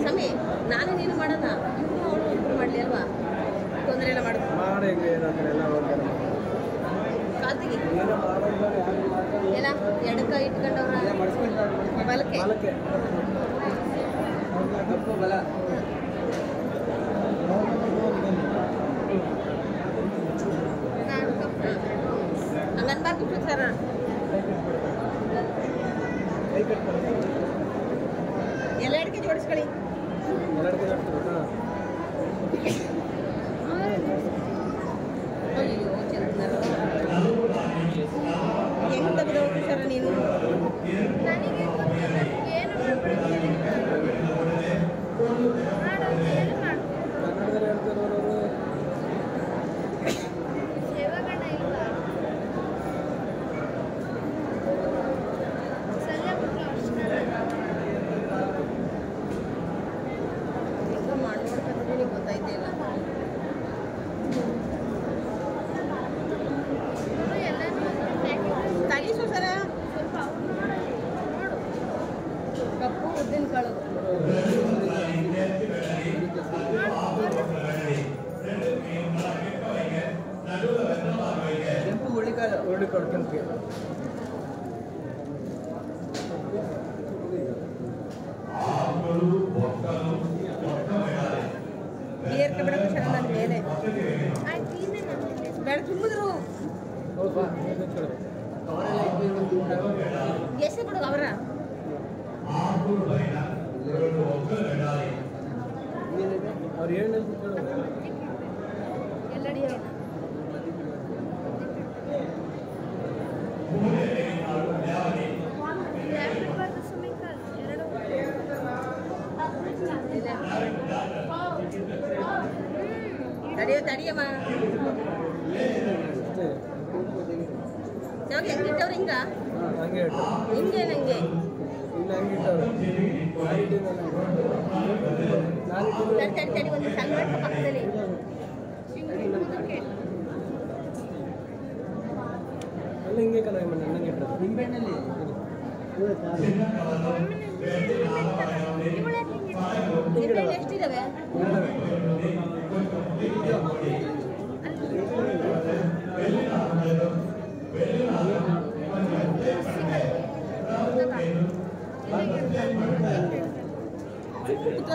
ಸಮಯ ನಾನು ನೀನು ಮಾಡೋಣ ಇವ್ರು ಅವಳು ಇಬ್ಬರು ಮಾಡಲಿ ಅಲ್ವಾ ತೊಂದರೆ ಎಲ್ಲ ಮಾಡೋದು ಕಾತಿಗೆ ಎಲ್ಲ ಎಡಕ್ಕ ಇಟ್ಕೊಂಡವ್ರ ಬಲಕ್ಕೆ ಹಂಗನ್ಬಾರ್ದು ಸರ್ ಎಲ್ಲ ಅಡಿಕೆ ಜೋಡಿಸ್ಕೊಳ್ಳಿ ಅಯ್ಯೋ ಚಂದ ಹೆಂಗ್ ತೆಗೆದು ಸರ್ ನೀನು ಕಪ್ಪು ಉದ್ದಿನ ಕಾಳು ಕೆಂಪು ಹುಳಿಕಾಳು ಕೆಂಪು ನೀರ್ಕೆ ಬಿಡಕ್ಕೆ ಸರ್ ನನ್ನ ಮೇಲೆ ಬೇಡ ತುಂಬಿದ್ರು ಎಸೆ ಬಿಡು ಅವರ ಅವ್ರು ಏನು ಎಲ್ಲಡಿ ತಡಿಯೋ ತಡಿಯಮ್ಮ ಯಾವಾಗ ಹೆಂಗಿಟ್ಟವ್ರು ಹಿಂಗ ಹಿಂಗೆ ನಂಗೆ ತಡಿ ತಡಿ ಒಂದು ಸಣ್ಣ ಪಕ್ಕದಲ್ಲಿ ಹಿಂಗೆ ಕಲ ನಿಂಬೆಣ್ಣಲ್ಲಿ ನಿಂಬೆಹಣ್ಣು ಎಷ್ಟಿದಾವೆ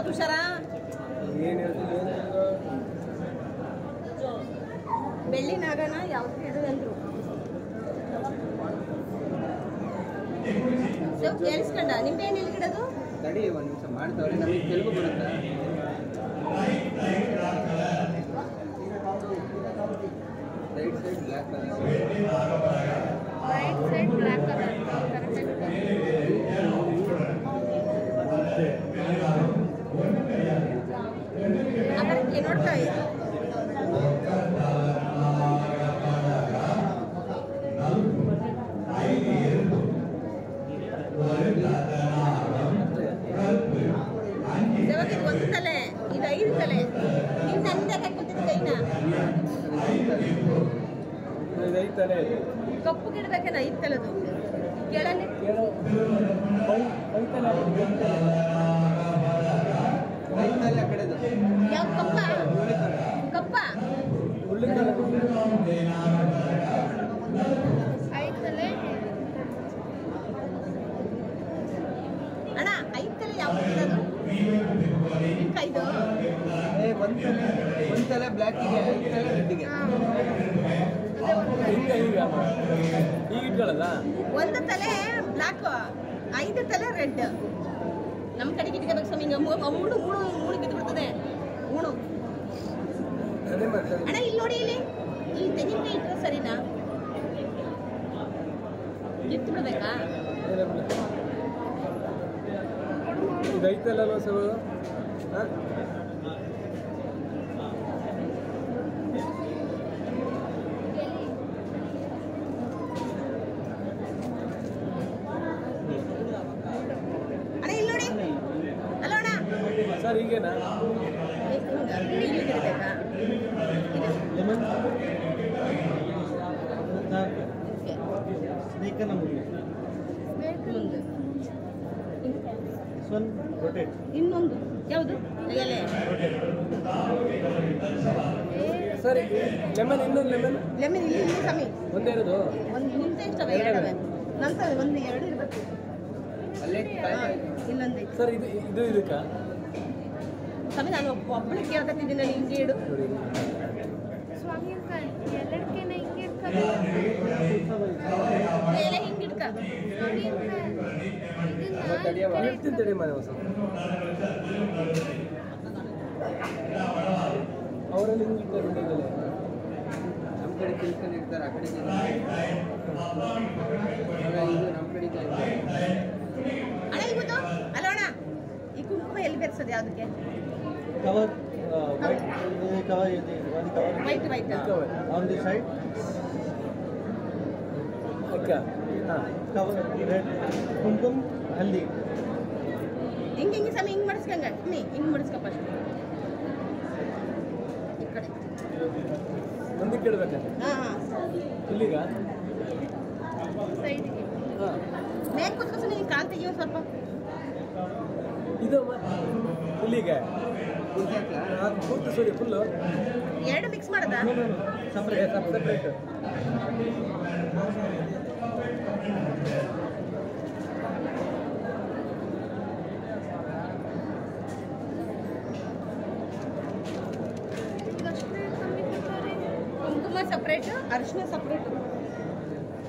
ತುಷಾರ ಬೆಳ್ಳಿ ನಾಗಣ್ಣ ಯಾವ್ದು ಇದು ಅಂದ್ರು ಕೇಳಿಸ್ಕೊಂಡ ನಿಂಬೆ ಹಣ್ಣು ಎಲ್ಲಿ ಗಿಡದು ತಡಿ ಒಂದು ನಿಮಿಷ ಮಾಡ್ತಾವ್ರೆ ನಮಗೆ ತೆಲುಗು ಬರುತ್ತೆ right side black colour right side black colour ಅದಕ್ಕೆ ನೋಡ್ತಾ ಇದು ಒಂದು ತಲೆ ಇದು 5 ತಲೆ ನೀನು ನಂದೆ ಹಾಕೊತಿದ್ದ ಕೈನ ಕಪ್ಪು ಗಿಡಬೇಕೇನ 5 ತಲೆದು ಕೇಳಲಿ ಯಾವ ಕಪ್ಪ ಕಪ್ಪ 5 ತಲೆ ಅಣ್ಣ 5 ತಲೆ ಯಾವ ಗಿಡದು ಇದು ಒಂದು ತಲೆ ಬ್ಲ್ಯಾಕಿಗೆ 5 ತಲೆ ರೆಡ್ಡಿಗೆ ಒಂದು ತಲೆ ಬ್ಲಾಕ್ 5 ತಲೆ ರೆಡ್ ನಮ್ಮ ಕಡೆಗೆ ಇಟ್ಕೋಬೇಕು ಸ್ವಾಮಿ ಮೂಡು ಬಿದ್ದು ಬಿಡ್ತದೆ ಮೂಡು ಅಣ್ಣ ಇಲ್ಲಿ ನೋಡಿ ಇಲ್ಲಿ ಈ ತೆಂಗಿನಕಾಯಿ ಇಟ್ಟರೆ ಸರಿನಾ ಗಿತ್ತು ಬಿಡ್ಬೇಕಾ ಇದೈತಲ್ಲ ಸರ್ ಅಣ್ಣ ಇಲ್ಲಿ ನೋಡಿ ಅಲ್ಲ ಅಣ್ಣ ಸರ್ ಈಗೇನಾ ಮುಂದೆ ರೊಟೇಟ್ ಇನ್ನೊಂದು ಯಾವುದು ಎಲೆ ಸರ್ ಲೆಮನ್ ಇನ್ನೊಂದು ಲೆಮನ್ ಲೆಮನ್ ಇಲ್ಲಿ ಸಮಿ ಒಂದೇ ಇರೋದು ಒಂದು ನಿಂತೆ ಇಷ್ಟವೆ ಎರಡವೆ ನಂತರ ಒಂದು ಎರಡು ಇರಬೇಕು ಇಲ್ಲೊಂದು ಸರ್ ಇದು ಇದು ಇದಕ್ಕ ಸಮಿ ನಾನು ಒಬ್ಬಳಿಗೆ ಕೇಳ್ಕೊತಿದ್ದೀನಿ ಹಿಂಗೆ ಇಡು ಸ್ವಾಮಿ ಅಂಕಲ್ ಎಲ್ಲರಿಗೆನ ಹಿಂಗೆ ಇರ್ತಾರೆ ಎಲೆ ಹಿಂಗೆ ಇಡ್ಕ ಸ್ವಾಮಿ ಅಂಕಲ್ ಹೇಳ್ತೀನಿ ತಡಿ ಮನೆ ಹೊಸ ಅವರಲ್ಲಿ ಹಿಂಗೆ ಇರ್ತಾರೆ ನಮ್ಮ ಕಡೆ ತಿಳ್ಕೊಂಡು ಇರ್ತಾರೆ ಆ ಕಡೆ ಇದು ನಮ್ಮ ಕಡೆ ಅಣ್ಣ ಈ ಗೊತ್ತು ಅಲ್ಲ ಅಣ್ಣ ಈ ಕುಂಕುಮ ಎಲ್ಲಿ ಬೆರೆಸೋದು ಯಾವುದಕ್ಕೆ cover white cover one cover white white on the side ಅಕ್ಕ ಹಾಂ cover red kumkum haldi ಹಿಂಗೆ ಹಿಂಗೆ ಸಮಯ ಹಿಂಗೆ ಮಾಡಿಸ್ಕಂಗ ಹಿಂಗೆ ಮಾಡಿಸ್ಕ ಫಸ್ಟ್ ಈ ಕಡೆ ಮುಂದಕ್ಕೆ ಇಡ್ಬೇಕಂತ ಹಾಂ ಹಾಂ ಇಲ್ಲಿಗ ಸೈಡ್ಗೆ ಹಾಂ ಮೇಲ್ ಕೂತ್ಕೊಂಡು ನೀನು ಕಾಲು ತೆಗಿಯೋ ಸ್ವಲ್ಪ ಇದು ಇಲ್ಲಿಗೆ ಅದು ಪೂರ್ತಿ ಸರಿ ಫುಲ್ಲು ಎರಡು ಮಿಕ್ಸ್ ಮಾಡದ ಸಪ್ರೇಟ್ ಸಪ್ರೇಟ್ ಅಷ್ಟೇ ಕಮ್ಮಿ ಕೊಡ್ತಾರೆ ಕುಂಕುಮ ಸಪ್ರೇಟ್ ಅರಿಶಿನ ಸಪ್ರೇಟ್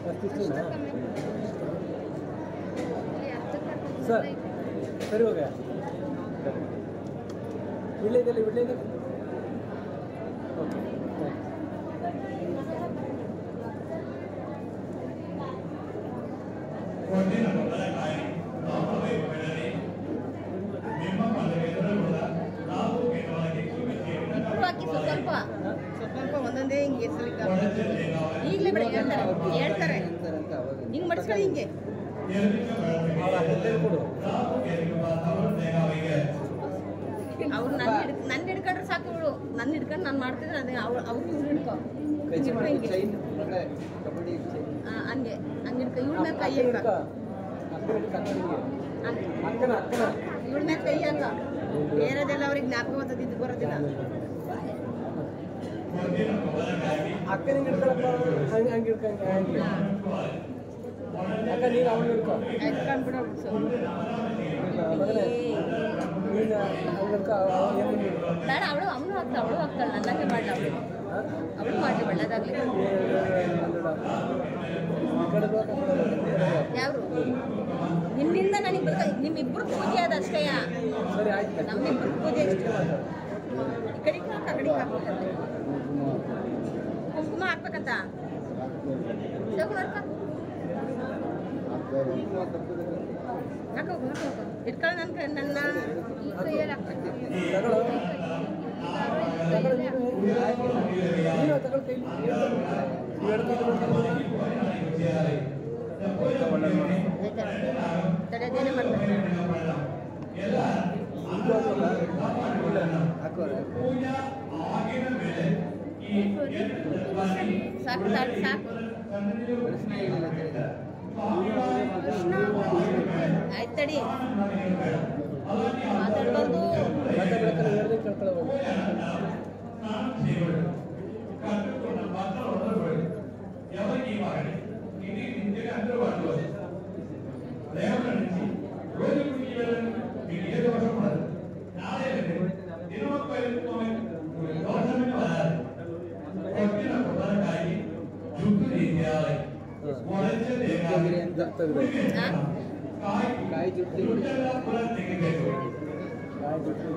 ಅಷ್ಟು ಅಷ್ಟೇ ಇಷ್ಟನಾ ಕಮ್ಮಿ ಇಲ್ಲಿ ಅರ್ಧ ಸರ್ ಸರಿ ಹೋಗ ವಿಳ್ಳೆದಲ್ಲಿ ಓಕೆ ಇಬ್ಬರು ಹಾಕಿ ಸ್ವಲ್ಪ ಸ್ವಲ್ಪ ಒಂದೊಂದೇ ಹಿಂಗೆ ಈಗಲೇ ಬೇಡ ಹೇಳ್ತಾರೆ ಹಿಂಗೆ ಮಡಿಸ್ಕೊಳ್ಳಿ ಹಿಂಗೆ ಅವ್ರು ಹಾಕಿದ್ದೇನೆ ಕೊಡು ಅವ್ರು ನನ್ನ ಹಿಡ್ಕೊಂಡ್ರೆ ಸಾಕು ಇವಳು ನನ್ನ ಹಿಡ್ಕೊಂಡು ನಾನು ಮಾಡ್ತಿದ್ರೆ ಅದೇ ಅವ್ರು ಇವ್ರು ಹಿಡ್ಕೊ ಹಿಂಗೆ ಹಿಂಗೆ ಕಬಡ್ಡಿ ಹಂಗೆ ಹಂಗೆ ಹಿಡ್ಕೊ ಇವಳ ಮೇಲೆ ಕೈ ಹಾಕ ಅಕ್ಕನ ಇವಳ ಮೇಲೆ ಕೈ ಹಾಕ ಬೇರೆದೆಲ್ಲ ಅವ್ರಿಗೆ ಜ್ಞಾಪಕ ಬರ್ತದೆ ಇದು ಬರೋದಿಲ್ಲ ಅಕ್ಕನ ಹಿಡ್ಕೊಳಪ್ಪ ಹಂಗೆ ಹಂಗೆ ಹಿಡ್ಕೊಂಡೆ ಹಂಗೆ ಅಕ್ಕ ನೀನು ಅವನು ಹಿಡ್ಕೊ ಹಿಡ್ಕೊಂಡ್ಬಿಡೋ ಮಗನೇ ನೀನು ಹಂಗೆ ಹಿಡ್ಕೊ ಏನು ಹಿಡ್ಕೊ ಬೇಡ ಅವಳು ಹಾಕ್ತಾಳೆ ನನ್ನಂಗೆ ಮಾಡಲ ಅವಳು ಮಾಡಲಿ ಒಳ್ಳೇದಾಗ್ಲಿ ಯಾರು ನಿಮ್ಮಿಂದ ನನಗೆ ನಿಮ್ಮಿಬ್ರು ಪೂಜೆ ಅದ ಅಷ್ಟೇ ಸರಿ ಆಯ್ತು ನಮ್ಮಿಬ್ರು ಪೂಜೆ ಎಷ್ಟು ಈ ಕಡೆಗೆ ಹಾಕ ಆ ಕಡೆಗೆ ಹಾಕ್ಬೇಕಂತ ಕುಂಕುಮ ಹಾಕ್ಬೇಕಂತ ಶಗುನ ಹಾಕೋ ಇಟ್ಕೊಳ್ಳ ನನ್ನ ಈ ಕೈಯಲ್ಲಿ ಹಾಕ್ತಾರೆ ತಗೊಳ್ಳೋ ನೀನು ತಗೊಳ್ಳ ಕೈಲಿ ತಡೆದೇನೆ ಮಾಡ್ತಾರೆ ಹಾಕೋರೆ ಸಾಕು ತಾಳು ಸಾಕು ಆಯ್ತು ತಡಿ ಮಾತಾಡ್ಬಾರ್ದು ಮತ್ತೆ ಬೆಳಕಲ್ಲಿ ಹೇಳ್ದೆ ಕೇಳ್ಕೊಳ್ಳೋ ಅಂತ ತೆಗೆದು ಕಾಯಿ ಜುಟ್ಟಿ ಕಾಯಿ ಜುಟ್ಟಿ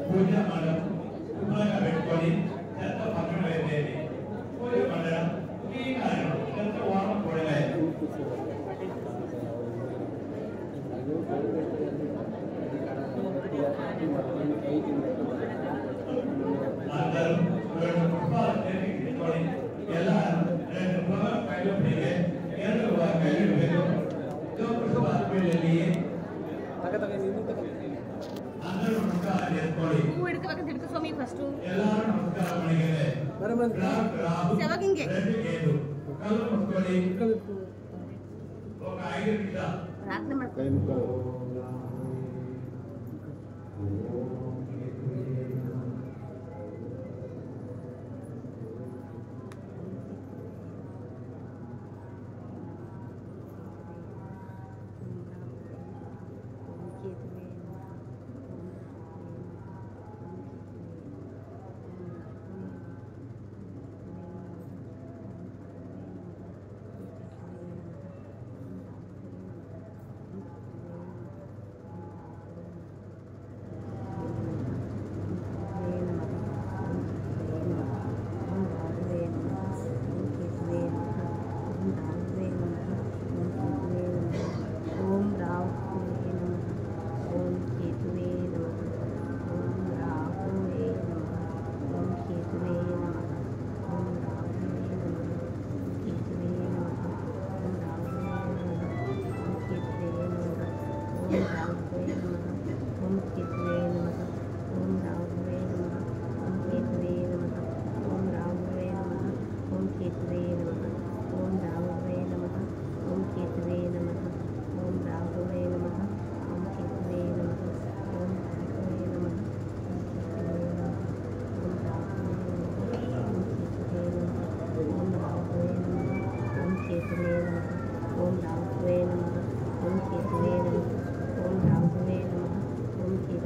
పూజ మండలం శుభ్రంగా పెట్టుకొని చెత్త పక్కన వేసేది పూజ మండలం ఈ కార్యం చెత్త వారం కూడలేదు అందరూ రెండు పుష్పాలు చేతికి తీసుకొని ఎలా రెండు పుష్పాలు కైలో పెరిగే ఏదో కైలో जो पुष्पात पेळ्ळि ತಗತಗೆ ನಿಂತು ತಗಲಿ అందరూ నమస్కారం చేసుకోండి. పువ్వు ఎడుక పక్కన తిడుకు స్వామి ఫస్ట్ ಎಲ್ಲರೂ ನಮಸ್ಕಾರ ಮಾಡಿದ್ದಾರೆ. ಬರಬಂದ సెవగింగే రెండు గేటు కళ్ళు మూసుకొని ಕಲಿತು ఒక 5 నిమిషాలు ప్రార్థన ಮಾಡ್ಕೊ ಕೈ ಮುಖ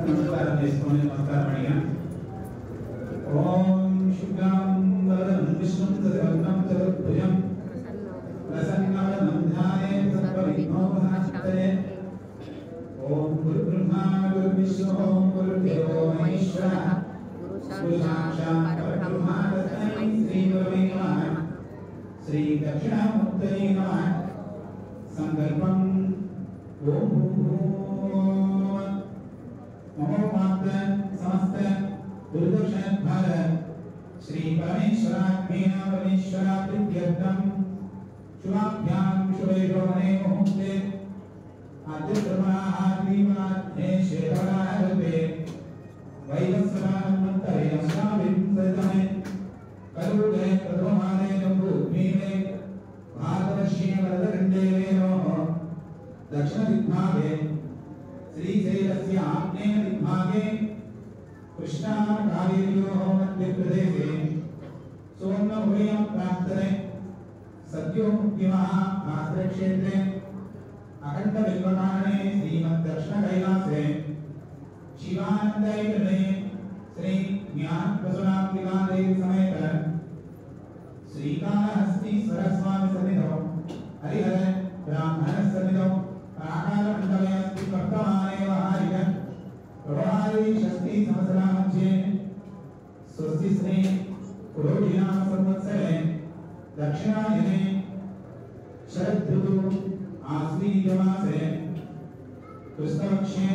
నమస్కారం చేసుకొని నమస్కారం అడిగాం. ఓం శుక్లాం వరదం విష్ణుం తదవగ్నం తదద్భుజం ప్రసన్నవదనం ధ్యాయేత్ సర్వవిఘ్నోపశాంతయే. ఓం గురుబ్రహ్మా గురుర్విష్ణుః గురుర్దేవో మహేశ్వరః గురు సాక్షాత్ పరబ్రహ్మ తస్మై శ్రీ గురవే నమః. శ్రీ దక్షిణామూర్తయే నమః. సంకల్పం ఓం नमो मात्र समस्त दुर्दर्शन भारत श्री परमेश्वरात्मेन परमेश्वराप्रीत्यर्थं शुभाभ्यां शुभे शोभने मुहूर्ते आद्यप्रमाहाद्रीमाध्ये शेषराजते वैवस्वरानन्तरे अस्माभिंसतमे करुणे प्रथमाने जम्बूद्वीपे भारतवर्षे वरदखण्डे वेनोः दक्षिणदिग्भागे श्रीशैलस्य आग्नेय दिग्भागे कृष्णाकावेर्योः मध्यप्रदेशे सुवर्णभूयां प्रान्तरे सद्यो मुक्तिमहाक्षेत्रे अखण्डबिल्वकारणे श्रीमद्दक्षिणकैलासे शिवानन्दैकणे श्री ज्ञानप्रसूनाम्बिकादेवी समेत श्रीकालहस्तीश्वरस्वामी सन्निधौ हरिहर ब्राह्मणसन्निधौ प्राकारमण्डलयस्ति वर्तमाने वहारिकं प्रभारी षष्ठी सहस्रामध्ये स्वस्ति श्री पुरोहिनाम संवत्सरे दक्षिणायने शरदृतु आश्वीजमासे कृष्णपक्षे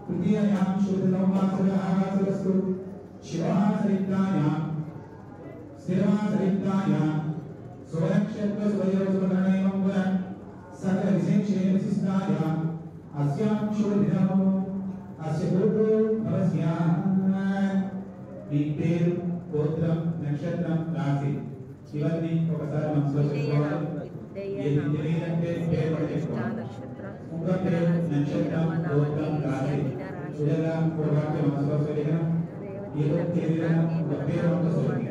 तृतीयायां शुद्धनवमासरस्तु शिवमासरिद्धायां स्थिरमासरिद्धायां स्वनक्षत्रस्वयोगणैवं पुनः सकलविशेषे विशिष्टायाम् अस्यां शुभदिनम् अस्य पूर्वो भवस्याः మీ పేరు గోత్రం నక్షత్రం రాశి ఇవన్నీ ఒకసారి మనసులో పెట్టుకోవాలి. ఏది తెలియదంటే పేరు కూడా చెప్పుకోవాలి. ఒక పేరు నక్షత్రం గోత్రం రాశి ఇలాగా ఒక వాక్యం మనసులో పెట్టుకోవాలి. ఏదో తెలియదు ఒక పేరు మనసులో పెట్టుకోవాలి.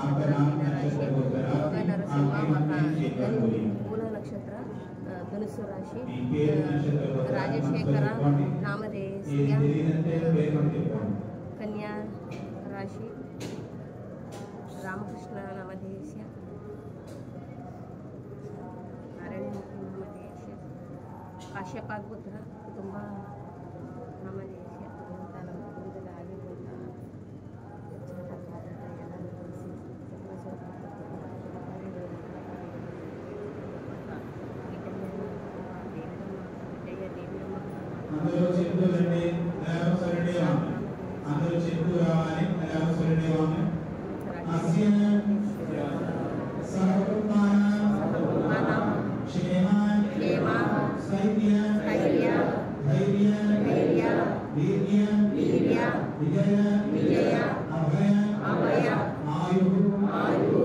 आपका नाम नक्षत्र गोत्र आपके नाम शेखर बोलिए ಮೂಲ ನಕ್ಷತ್ರ ಧನುಸ್ಸು ರಾಶಿ మీ పేరు నక్షత్ర గోత్ర రాజశేఖర మనసులో నామధేయస్య ఏది తెలియదంటే పేరు కూడా చెప్పుకోవాలి. కన్యా రాశి రామకృష్ణ నామధేయస్య నారాయణమూర్తి నామధేయస్య కాశ్యపాపుత్ర కుటుంబ నామధేయస్య భగవంతానం వివిధ ఆయుర్వేద అందరూ చెప్తూ రండి నేరం సరండి వామి అందరూ చెప్తూ రావాలి నేరం సరండి వామి అస్య సర్వకుమార క్షేమ स्थैर्य स्थैर्य धैर्य धैर्य वीर्य वीर्य विजय विजय अभय अभय आयु आयु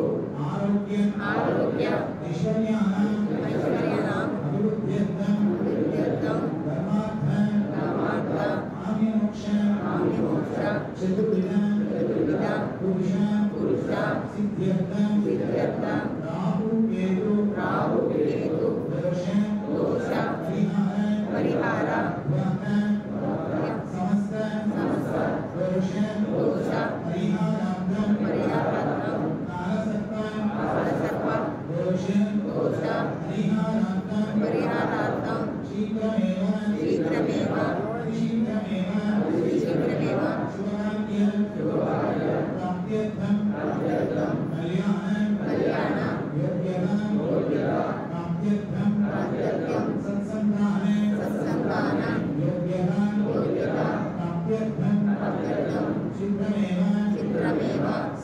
आरोग्य आरोग्य ऐश्वर्याणां ऐश्वर्याणां अभिवृद्ध्यर्थं धर्मार्थ काममोक्ष चतुर्विध पुरुष सिद्ध्यर्थं राहु केतु दोष परिहार समस्त दोष परिहारार्थं कालसर्प दोष परिहारार्थं शीघ्रमेव प्राप्त्यर्थं कल्याण योग्यता प्राप्त्यर्थं सत्संतान योग्यता प्राप्त्यर्थं शीघ्रमेव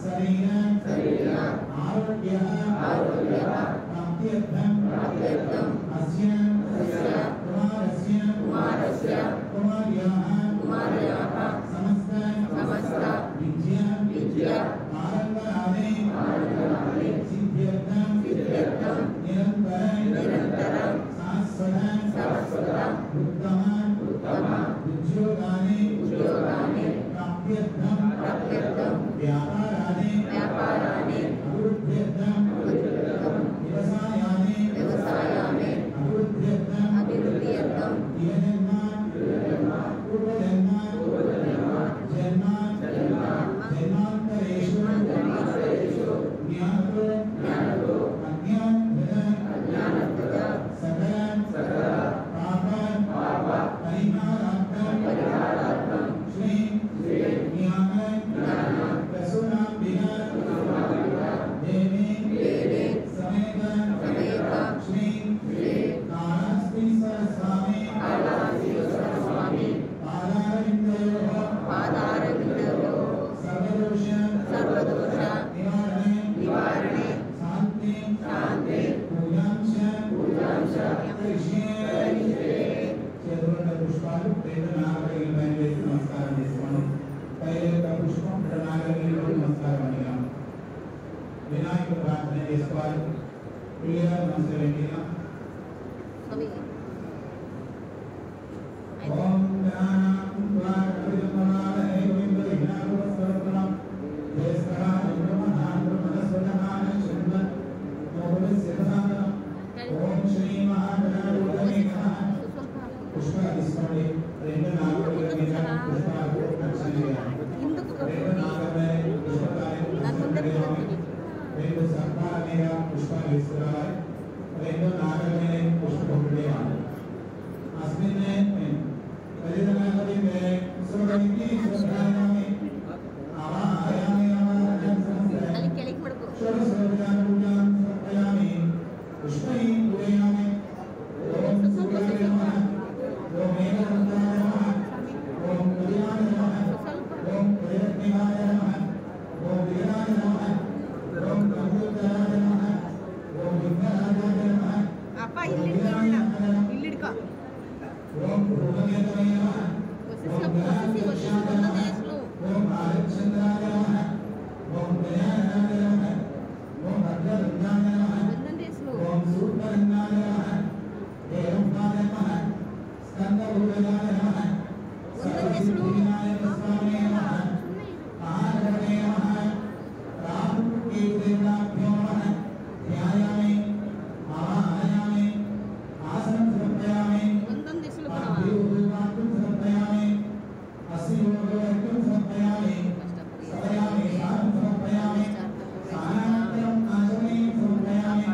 शरीर आरोग्य प्राप्त्यर्थं अस्य कुमारस्य कुमार्याः समस्त विद्या आरम्भरादे सिद्ध्यर्थं निरन्तर शाश्वत उत्तम उद्योगानि प्राप्त्यर्थं व्यापाराणि अभिवृद्ध्यर्थं व्यवसायानि अभिवृद्ध्यर्थं जन्मान्तरेषु ज्ञातो अज्ञानधृत सकल पाप परिहारार्थं श्री ज्ञान प्रसूनाम्बिका देवी समेत श्री कालास्तीश्वर स्वामी पादारविन्दयोः सर्वदोष निवारणे शान्ति पूजांश पुष्पाలు రెండు నాగరికల పైన వేసి నమస్కారం చేసుకోండి పైన పుష్పం రెండు నాగరికల నమస్కారం అడిగాం వినాయక ప్రార్థన చేసుకోవాలి ప్రియా నమస్కరించిన ఓం శ్రీ మహాగణాధిపతయే నమః పుష్పాలు తీసుకోండి రెండు నాగరికల మీద పుష్పాలు అర్చన చేయాలి రెండు నాగరికల పుష్పాలు రెండు సర్పాల మీద పుష్పాలు తీసుకురావాలి రెండు నాగరికల పుష్పం వేయాలి अस्मिन्ने परिधनागतिमे सुरगति सुरगायामि आवाहयामि आवाहनं समस्ते सुरसर्वजानुजां समर्पयामि पुष्पैः पूजयामि ओम सूर्याय नमः ओम मेघवन्ताय नमः ओम कल्याणाय नमः ओम प्रयत्निकाय नमः ओम वीराय नमः ओम अमृताय नमः ओम विघ्नराजाय नमः అప్ప ఇల్లిడుకో ओम भूमकेतवे नमः ओम వసిష్ఠ ओम आदित्यचंद्राय नमः ओम गजाननाय नमः ओम भद्रवृंदाय नमः ओम सूर्परंगाय नमः देवपाय नमः स्कंदभूषणाय नमः सर्वसिद्धिनाय स्वामी नमः महागणे नमः रामकेतुदेवताभ्यो नमः ध्यायामि आवाहयामि आसनं समर्पयामि समर्पयामि अस्योगोक्तं समर्पयामि समर्पयामि सारं समर्पयामि सानान्तरं आचमनीं समर्पयामि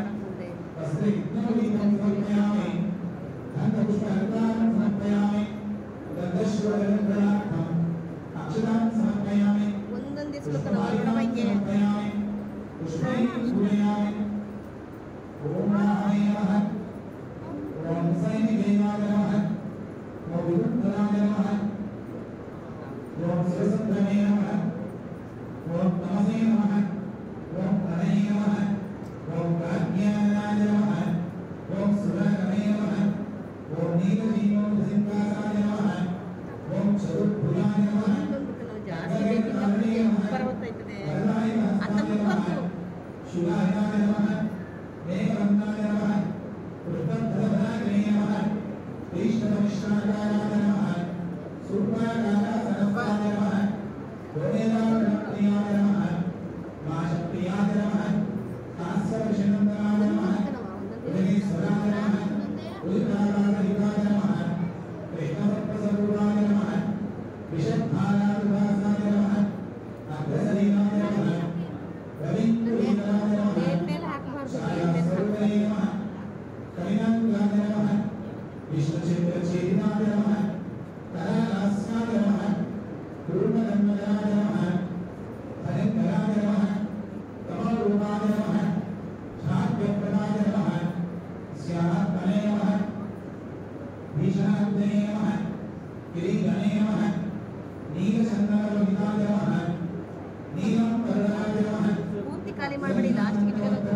ಪೂರ್ತಿ ಖಾಲಿ ಮಾಡಬೇಡಿ, ಲಾಸ್ಟ್ ಇಟ್ಕೋಬೇಕು.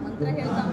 ಮಂತ್ರ ಹೇಳ್ತಾ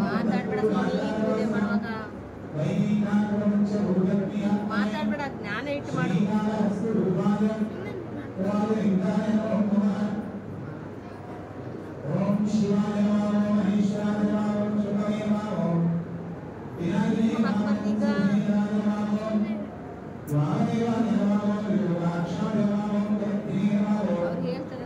ಮಾತಾಡ್ಬೇಡ ಸ್ವಾಮಿ, ಪೂಜೆ ಮಾಡುವಾಗ ಮಾತಾಡ್ಬೇಡ, ಜ್ಞಾನ ಇಟ್ಟು ಮಾಡು. ಅವ್ರು ಹೇಳ್ತಾರೆ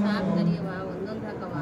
ಸಾಕು ಕಲಿಯವ, ಒಂದೊಂದು ಹಾಕವ.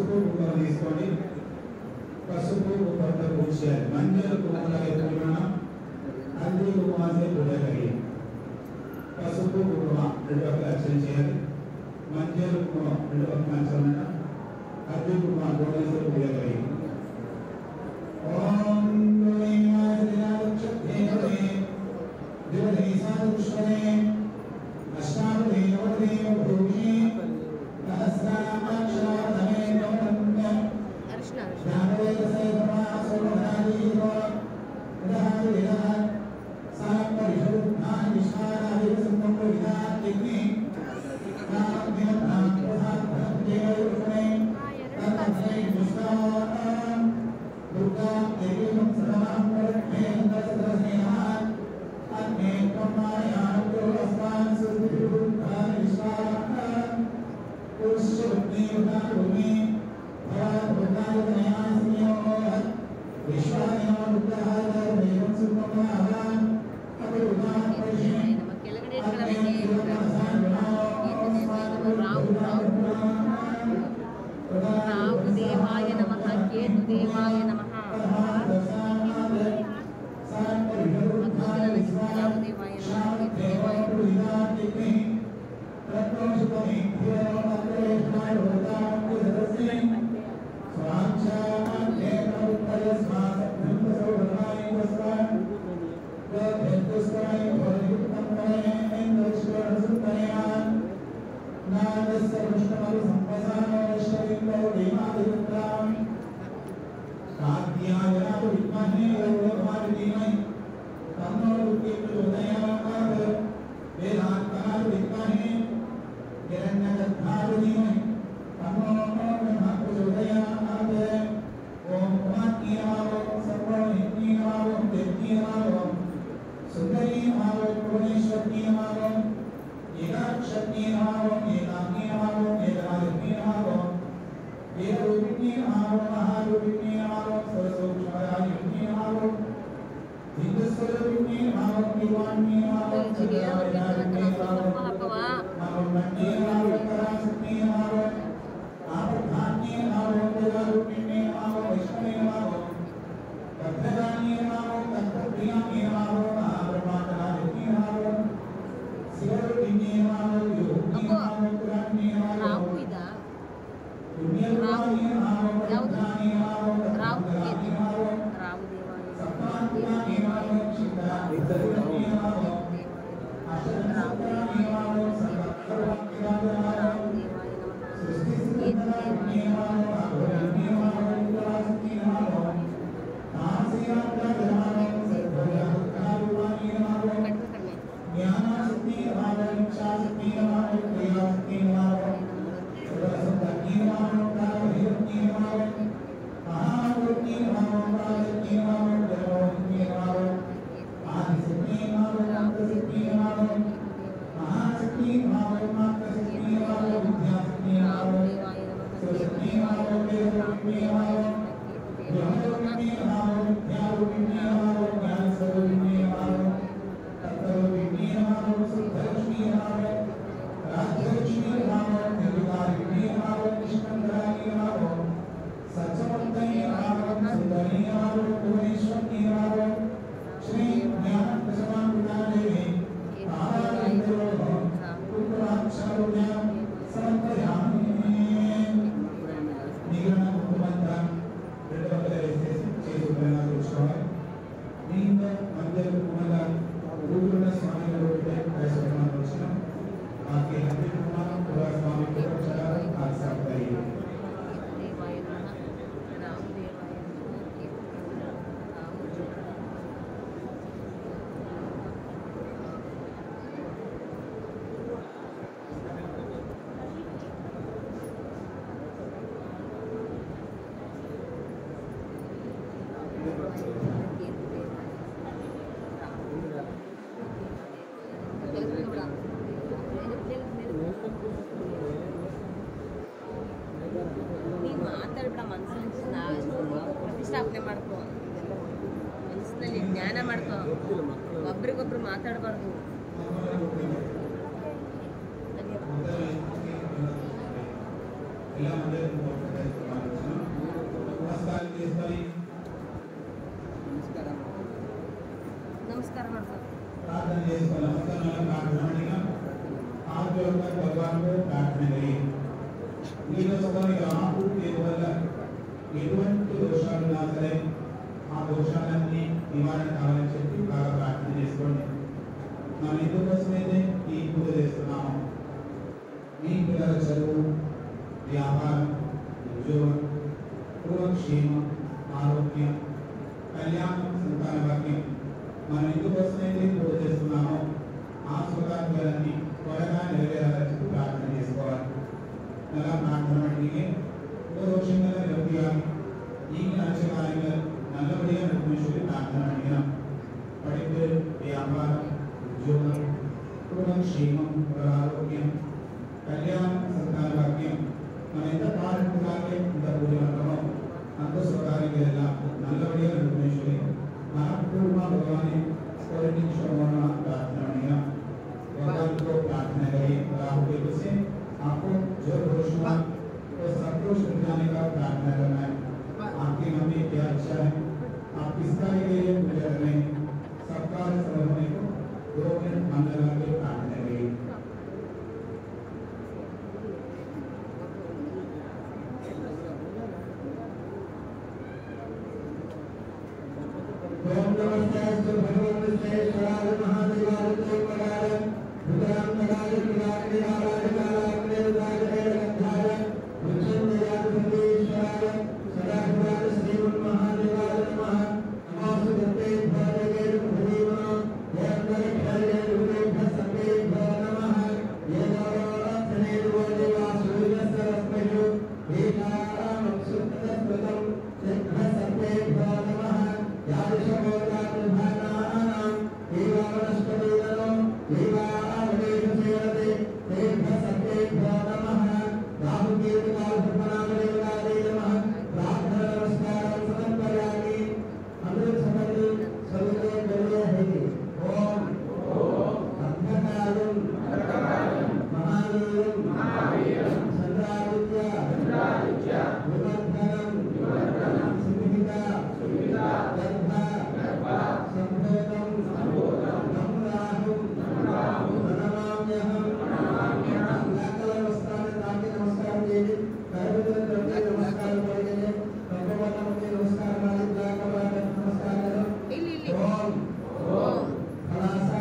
పసుపు కుంకుమ తీసుకోండి. పసుపు కుంకుమతో పూజ చేయాలి. మంజలు కుంకుమలకి పూర్ణ, హల్దీ కుంకుమతో పూజ కలిగి. పసుపు కుంకుమ రెండు పక్కల అర్చన చేయాలి. మంజలు కుంకుమ రెండు పక్కల అర్చన, హల్దీ కుంకుమ గోడలతో పూజ కలిగి. ఓం రావుదేవాయ నమః, కేతుదేవాయ నమః. ಪ್ರತಿಷ್ಠಾಪನೆ ಮಾಡ್ಕೋ, ಮನಸ್ಸಿನಲ್ಲಿ ಜ್ಞಾನ ಮಾಡ್ಕೋ, ಒಬ್ರಿಗೊಬ್ರು ಮಾತಾಡಬಾರ್ದು. ಎಲ್ಲ प्रार्थना చేసుకోవాలి నమస్కారాలు ప్రార్థనగా ఆజ్ఞోగా భగవాన్కు ప్రార్థన చేయి నీలో సభని ఆపు కేవల ఎటువంటి దోషాలు ఉన్నా సరే ఆ దోషాలన్నీ నివారణ కావాలని చెప్పి బాగా ప్రార్థన చేసుకోండి మనం ఎందుకోసమైతే ఈ పూజ చేస్తున్నాము మీ పిల్లల చదువు వ్యాపారం ఉద్యోగం పూర్వక్షేమం ఆరోగ్యం కళ్యాణం సంతాన భాగ్యం మనం ఎందుకోసమైతే పూజ చేస్తున్నామో ఆ శుభాకాంక్షలన్నీ త్వరగా నెరవేరాలని చెప్పి ప్రార్థన చేసుకోవాలి நல்லா പ്രാർത്ഥന பண்ணிங்க ஒரு விஷயங்களை நிரப்பியாமி நீங்க நினைச்ச காரியங்கள் நல்லபடியா நடக்கணும்னு சொல்லி பிரார்த்தனை பண்ணிக்கலாம் படிப்பு வியாபாரம் உத்தியோகம் குடும்பம் க்ஷேமம் ஆரோக்கியம் கல்யாணம் సంతాన భాగ్యం మనం ఎంత ప్రార్థించాలి ఇంత పూజ మంత్రమో అంత స్వకార్యంగా ఎல்லாம் நல்லபடியா நடக்கணும்னு சொல்லி మనపూర్వ భగవాన్ని స్మరించుకోవాలని ప్రార్థన பண்ணிக்கலாம் भगवान को प्रार्थना करिए राहु केतु से आपको जो घोषणा और संतोष दिलाने का प्रार्थना करना है आपकी मन में क्या इच्छा है आप किस कार्य के लिए पूजा कर रहे हैं सब कार्य सफल होने को 2 मिनट मन लगा के प्रार्थना करिए ओम नमस्ते भगवान श्रेष्ठाय महादेवाय देवराय रुद्रां नगाय कृणाय निराय कालाग्ने रुद्राय गंधाय विष्णुदेवाय सर्वेश्वराय सदाशिवाय श्रीमन् महादेवाय नमः नमोस्तुते भगवते भूमिमो यन्मय खलये रुद्रेभ्यः सर्वेभ्यो नमः येनोरत्ने देवासुरस्य रश्मिषु वेदानां सुतस्मृतं सिद्धः सर्वेभ्यो नमः यादिशमोदात्मभानानां देवावनस्पतिनो देवावनेशसेवते तेभ्यः सर्वेभ्यो नमः राहुकेतुकालसर्पनामदेवताय नमः प्रार्थना नमस्कारं समर्पयामि अमृत समर्पि सर्वे करिए है ओम अंधकारं महावीरं चंद्रादित्य विवर्धनं सुविहिता गर्भा संभोगं नमराहुं नमाम्यहं नमस्कार नमस्कार చేయండి కర్మజనులకు నమస్కారం చేయండి భగవంతునికి నమస్కారం మాలిక నమస్కారం ఓం ఓం హలాస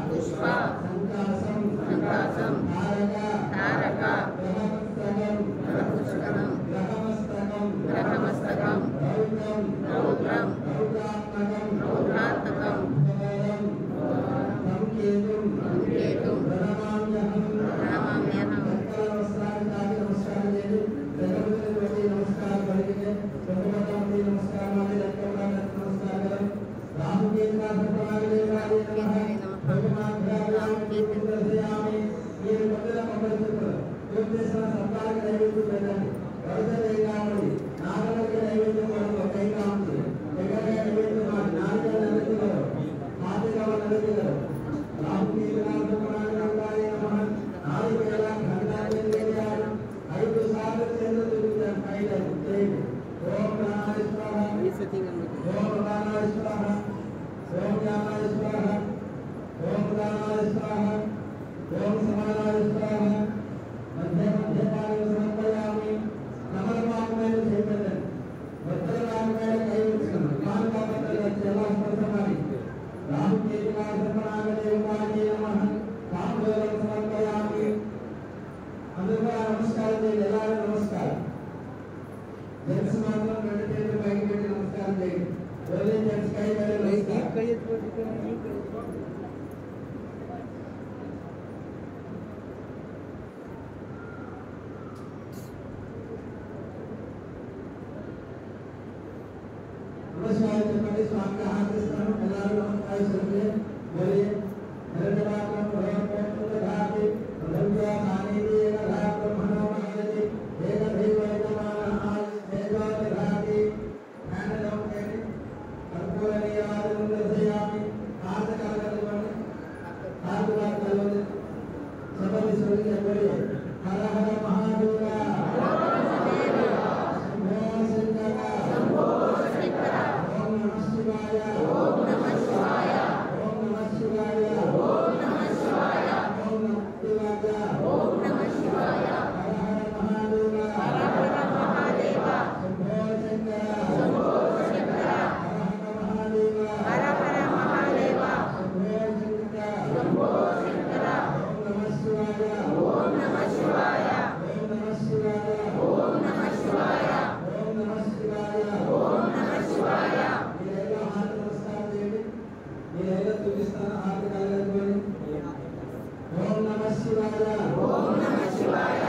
పుష్ప సంకాసం తారక గ్రహమస్తకం రౌద్రం రౌద్రాంతకం సంకేతం ప్రణమామ్యహం నమస్కారం చేయండి భగవంతునికి నమస్కారం పలికితే భగవంతునికి నమస్కారం నమస్కారం రాహుకేతుకాలసర్పనామదేవాయ నమః భగవాన్ ये मंदिर मंगलसूत्र उपदेशना संतान के नैवेद्य देना वर्ष देगामणि नागल के नैवेद्य करो कई काम से जगह के नैवेद्य मान नाग के नैवेद्य करो हाथी का नैवेद्य करो राहु की नाम को प्रणाम नमः नारी केला घंटा के लिए आयु सागर चंद्र दुर्जन फाइल ओम नारायण स्वाहा ओम नारायण स्वाहा ओम नारायण स्वाहा ओम नारायण स्वाहा ओम समानाय स्वाहा मध्य मध्य काल समर्पयामि कमलवाग्मय सेवनं वज्रवाग्मय कैवल्यं कालकापत्र चला स्पर्शमानि राहु केतुकालसर्पनामदेवाय नमः ताम्बूलं समर्पयामि अंदर नमस्कार చేయండి ಎಲ್ಲರೂ नमस्कार जेंट्स मात्र मेडिटेट बैठ के नमस्कार చేయండి बोले जेंट्स कई बार नमस्कार नमस्कार करने स्वामी का हाथ इस तरह എല്ലാവരും नमस्कार करेंगे बोलिए धन्यवाद प्रभु धाति प्रभु आने दिए रात ब्रह्मणो महादेव एक देव नमः आज देवाद धाति ध्यान रखते कर्पूरनीय आनंद से आमी हाथ का करने हाथ बात करोगे सब ईश्वरी बोलिए हर हर महादेवा शंभो शंकर ओम नमः शिवाय ओम नमः ಓಂ ನಮಃ ಶಿವಾಯ ಓಂ ನಮಃ ಶಿವಾಯ ಓಂ ನಮಃ ಶಿವಾಯ ಓಂ ನಮಃ ಶಿವಾಯ ಓಂ ನಮಃ ಶಿವಾಯ ಓಂ ನಮಃ ಶಿವಾಯ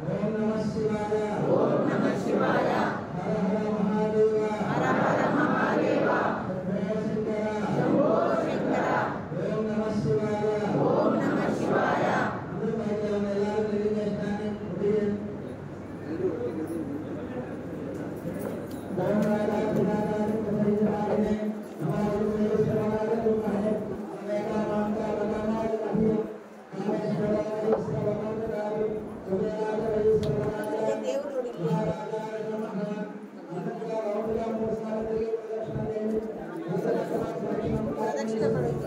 ಓಂ ನಮಃ ಶಿವಾಯ ಓಂ ನಮಃ ಶಿವಾಯ ಹರ ಹರ ಮಹಾದೇವ ಹರ ಹರ ಮಹಾದೇವ ಶಂಭೋ ಶಂಕರ ಶಂಭೋ ಶಂಕರ ಓಂ ನಮಃ ಶಿವಾಯ ಓಂ ನಮಃ ಶಿವಾಯ ಎಲ್ಲರೂ ನಿರ್ದೇಶನ ಪ್ರದಕ್ಷಿಣೆ ಮಾಡೋಕೆ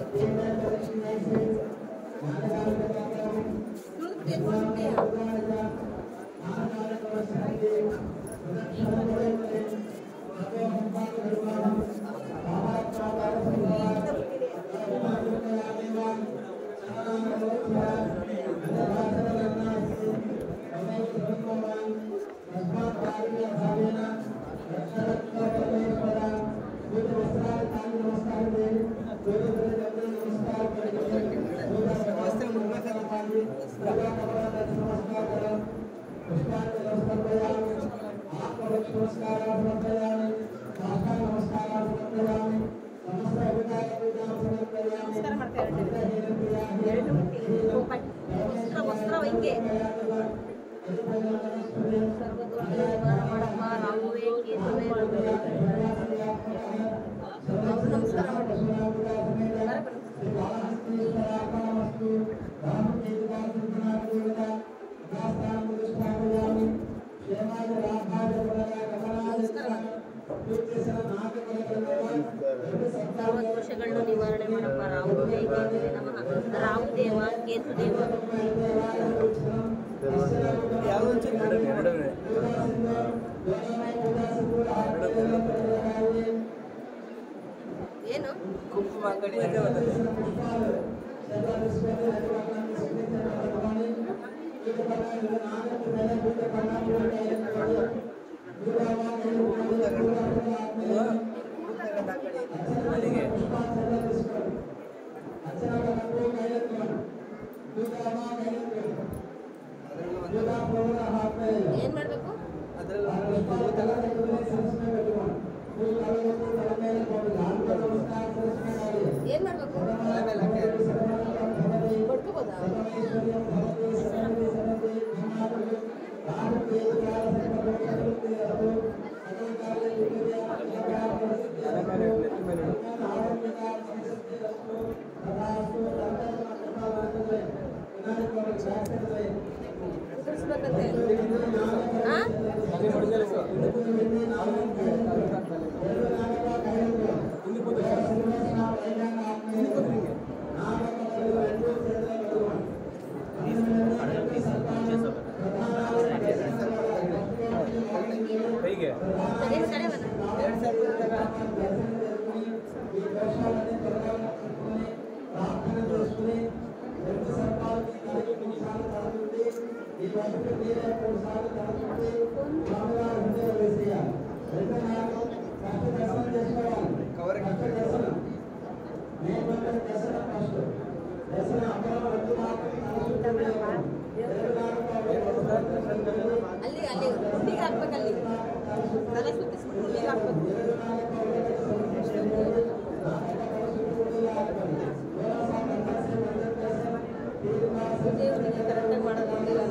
ನಮಸ್ಕಾರ ಮಾಡ್ತೇವೆ ಎರಡು ವಸ್ತ್ರ ವೈದ್ಯ ಸರ್ವದೋಷ ನಿವಾರ ಮಾಡಪ್ಪ ರಾಹುವೇ ಕೇತುವೇ ಅವರು ನಮಸ್ಕಾರ ಮಾಡಿ ಸರ್ವದೋಷಗಳನ್ನು ನಿವಾರಣೆ ಮಾಡಪ್ಪ ರಾಹುವೇ ಕೇತುವೇ ನಮಃ ರಾಹುದೇವ ಕೇತುದೇವ ಏನು ಕುಂಕುಮ ಅಂಗಡಿ ಏನ್ ಮಾಡ್ಬೇಕು ಏನ್ ಮಾಡ್ಬೇಕು ಕೊಡ್ಕೋಬೋದಾ ಉದುರಿಸ್ಬೇಕಂತೆ ಹಾ ಕೈಗೆ ಕಡೆ ಬನ್ನ ಅಲ್ಲಿ ಅಲ್ಲಿ ಹುಟ್ಟಿಗೆ ಹಾಕ್ಬೇಕಲ್ಲಿ ತಲೆ ಸುತ್ತಿಸ್ಬಿಟ್ಟು ಹುಟ್ಟಿಗೆ ಹಾಕ್ಬೇಕು ದೇವರಿಗೆ ಕರೆಕ್ಟಾಗಿ ಮಾಡೋದು ಗೊತ್ತಿಲ್ಲ